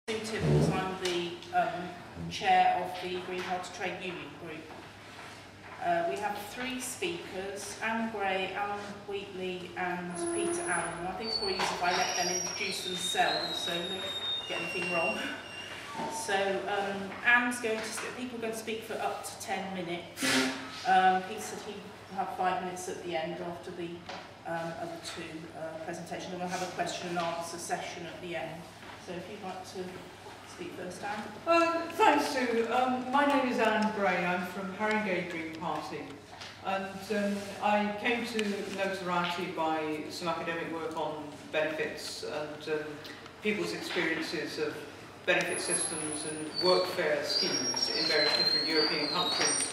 Because I'm the chair of the Green Party Trade Union Group. We have three speakers, Anne Gray, Alan Wheatley and Peter Allen. And I think it's probably easier if I let them introduce themselves, so don't get anything wrong. So Anne's going to, people are going to speak for up to 10 minutes. He said he will have 5 minutes at the end after the other two presentations, and we'll have a question and answer session at the end. So if you'd like to speak first, Anne. Thanks, Sue. My name is Anne Gray. I'm from Haringey Green Party. And I came to notoriety by some academic work on benefits and people's experiences of benefit systems and workfare schemes in various different European countries.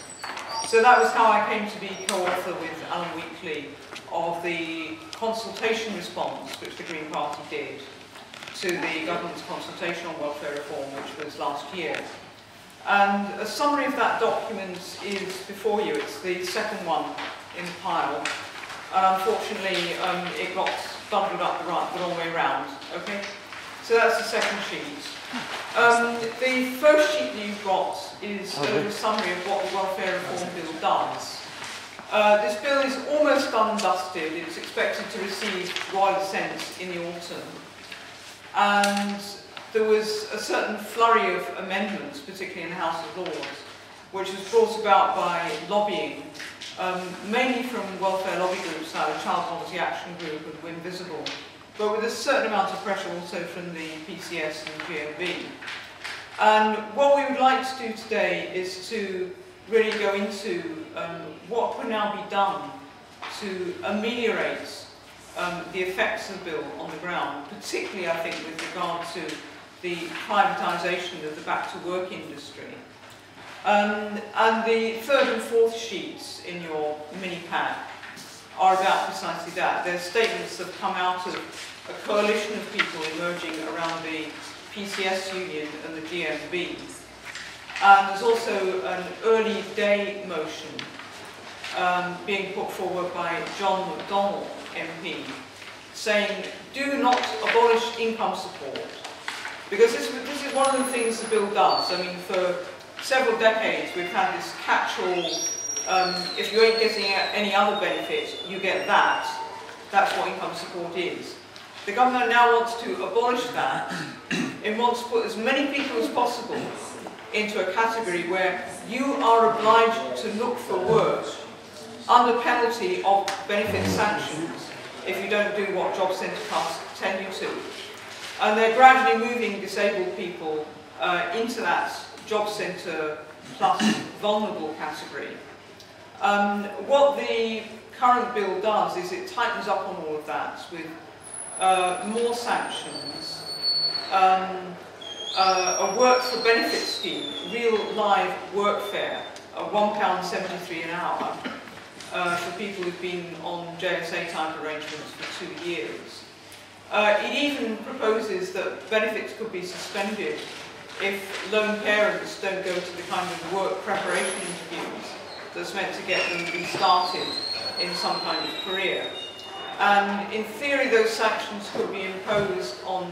So that was how I came to be co-author with Alan Wheatley of the consultation response which the Green Party did to the government's consultation on welfare reform, which was last year. And a summary of that document is before you. It's the second one in the pile. Unfortunately, it got bundled up the wrong way around. Okay, so that's the second sheet. The first sheet that you've got is a summary of what the welfare reform bill does. This bill is almost done and dusted. It's expected to receive royal assent in the autumn. And there was a certain flurry of amendments, particularly in the House of Lords, which was brought about by lobbying, mainly from welfare lobby groups like the Child Poverty Action Group and Win Visible, but with a certain amount of pressure also from the PCS and GMB. And what we would like to do today is to really go into what can now be done to ameliorate the effects of the bill on the ground, particularly I think with regard to the privatisation of the back-to-work industry. And the third and fourth sheets in your mini-pack are about precisely that. They're statements that have come out of a coalition of people emerging around the PCS union and the GMB. And there's also an early day motion being put forward by John McDonnell, MP, saying do not abolish income support, because this is one of the things the bill does. I mean, for several decades we've had this catch-all, if you ain't getting any other benefit, you get that. That's what income support is. The government now wants to abolish that. It wants to put as many people as possible into a category where you are obliged to look for work under penalty of benefit sanctions if you don't do what job centre tasks tell you to. And they're gradually moving disabled people into that job centre plus vulnerable category. What the current bill does is it tightens up on all of that with more sanctions, a work for benefit scheme, real live workfare, £1.73 an hour, for people who've been on JSA type arrangements for 2 years. It even proposes that benefits could be suspended if lone parents don't go to the kind of work preparation interviews that's meant to get them restarted in some kind of career. And in theory, those sanctions could be imposed on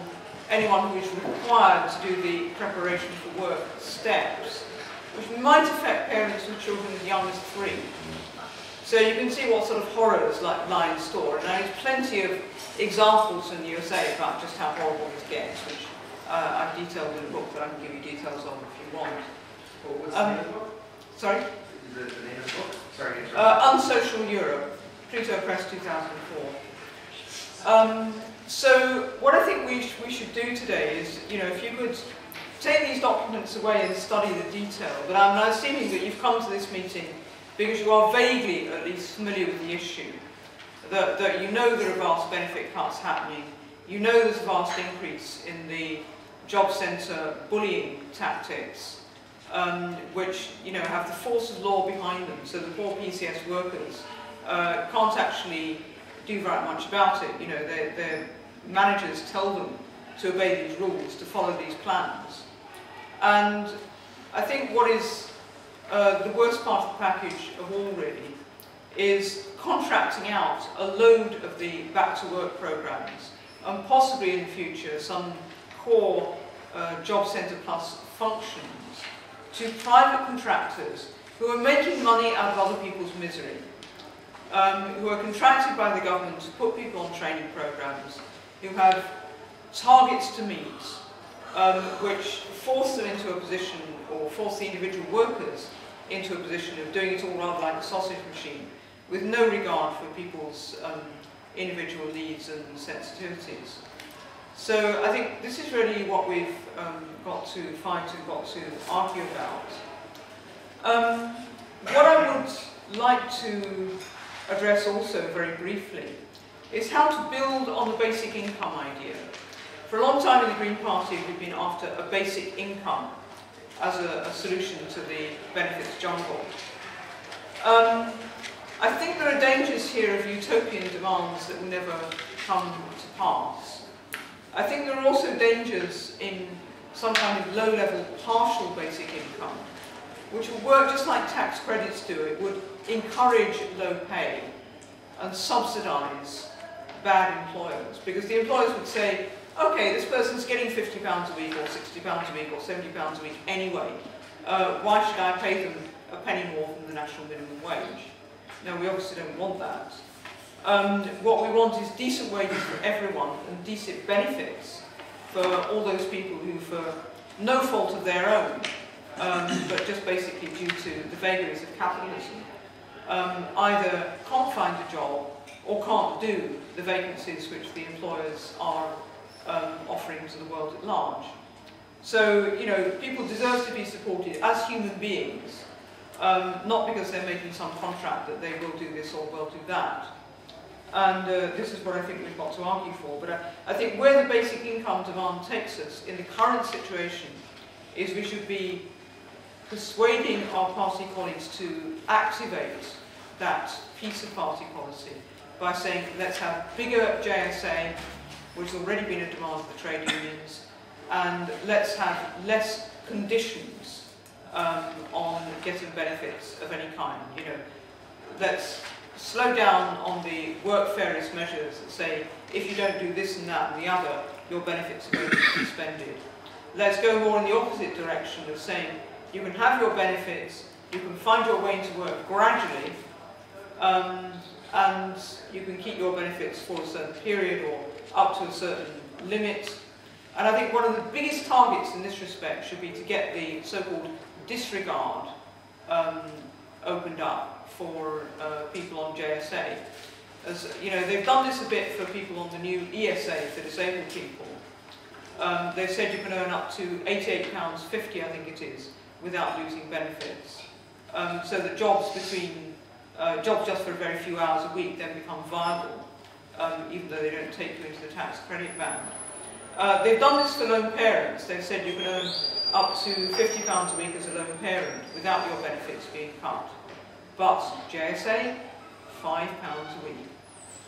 anyone who is required to do the preparation for work steps, which might affect parents with children as young as 3. So you can see what sort of horrors lie in store. And there's plenty of examples in the USA about just how horrible this gets, which I've detailed in a book that I can give you details of if you want. What was the name of the book? Sorry? Is it the name of the book? Sorry. Unsocial Europe, Pluto Press 2004. So what I think we should do today is, if you could take these documents away and study the detail, but I'm assuming that you've come to this meeting because you are vaguely at least familiar with the issue, that you know there are vast benefit cuts happening, you know there's a vast increase in the job centre bullying tactics, which have the force of law behind them, so the poor PCS workers can't actually do very much about it. Their managers tell them to obey these rules, to follow these plans. And I think what is the worst part of the package of all really is contracting out a load of the back-to-work programmes, and possibly in the future some core Job Centre Plus functions to private contractors who are making money out of other people's misery, who are contracted by the government to put people on training programs, who have targets to meet, which force them into a position, or force the individual workers into a position of doing it all rather like a sausage machine, with no regard for people's individual needs and sensitivities. So I think this is really what we've got to fight and got to argue about. What I would like to address also very briefly is how to build on the basic income idea. For a long time in the Green Party we've been after a basic income as a solution to the benefits jungle. I think there are dangers here of utopian demands that will never come to pass. I think there are also dangers in some kind of low-level partial basic income, which will work just like tax credits do. It would encourage low pay and subsidise bad employers, because the employers would say, okay, this person's getting £50 a week or £60 a week or £70 a week anyway. Why should I pay them a penny more than the national minimum wage? No, we obviously don't want that. What we want is decent wages for everyone and decent benefits for all those people who, for no fault of their own, but just basically due to the vagaries of capitalism, either can't find a job or can't do the vacancies which the employers are offering to the world at large. So, you know, people deserve to be supported as human beings, not because they're making some contract that they will do this or will do that. And this is what I think we've got to argue for. But I think where the basic income demand takes us in the current situation is we should be persuading our party colleagues to activate that piece of party policy by saying, let's have bigger JSA, which has already been a demand of the trade unions, and let's have less conditions on getting benefits of any kind. You know, let's slow down on the work fairness measures that say, if you don't do this and that and the other, your benefits are going to be suspended. Let's go more in the opposite direction of saying, you can have your benefits, you can find your way into work gradually, and you can keep your benefits for a certain period or up to a certain limit. And I think one of the biggest targets in this respect should be to get the so-called disregard opened up for people on JSA. As you know, they've done this a bit for people on the new ESA for disabled people. They've said you can earn up to £88.50, I think it is, without losing benefits. So that jobs just for a very few hours a week then become viable, even though they don't take you into the tax credit band. They've done this for lone parents. They've said you can earn up to £50 a week as a lone parent without your benefits being cut. But JSA, £5 a week.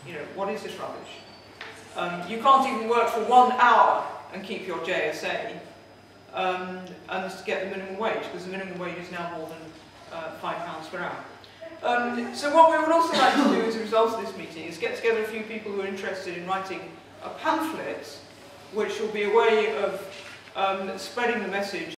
You know, what is this rubbish? You can't even work for 1 hour and keep your JSA and get the minimum wage, because the minimum wage is now more than £5 per hour. So what we would also like to do as a result of this meeting is get together a few people who are interested in writing a pamphlet which will be a way of spreading the message